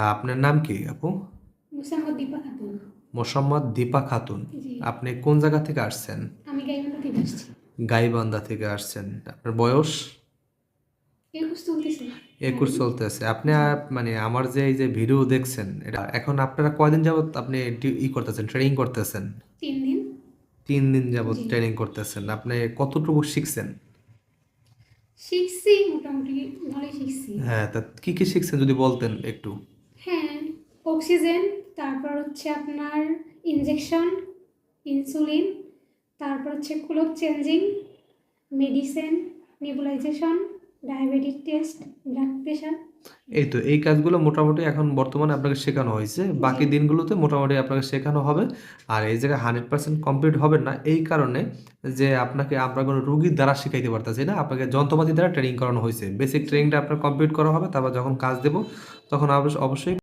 আপনার নাম কি আপু? মোসাম্মদ দীপা খাতুন। মোসাম্মদ দীপা খাতুন। জি। আপনি কোন জায়গা থেকে আসছেন? আমি গাইবান্ধা থেকে আসছি। গাইবান্ধা থেকে আসছেন। আপনার বয়স? 21 চলতেছে। 21 রানিং। চলতেছে। আপনি জি। মানে আমার যে এই যে ভিডিও দেখছেন, এটা এখন আপনারা কয়দিন যাবত আপনি করতেছেন, ট্রেনিং করতেছেন? 3 দিন। 3 দিন যাবত জি। ট্রেনিং করতেছেন। আপনি কতটুকু শিখছেন? শিখছি মোটামুটি, ভালোই শিখছি। হ্যাঁ, তা কি কি শিখছেন যদি বলতেন একটু। হ্যাঁ, অক্সিজেন, তারপর হচ্ছে আপনার ইনজেকশন, ইনসুলিন, তারপর হচ্ছে cloth changing, medicine, nebulisation, diabetic test, blood pressure. এই তো এই কাজগুলো মোটামুটি এখন বর্তমানে আপনাকে শেখানো হয়েছে, জি। বাকি দিনগুলোতে মোটামুটি আপনাকে শেখানো হবে। আর এই জায়গায় 100% কমপ্লিট হবে না এই কারণে যে আপনাকে আমরা কোনো রুগীর দ্বারা শিখাইতে পারতেছি না, আপনাকে যন্ত্রপাতি দ্বারা ট্রেনিং করানো হয়েছে। বেসিক জি। ট্রেনিংটা আপনার কমপ্লিট করা হবে, তারপর যখন কাজ দেব তখন অবশ্যই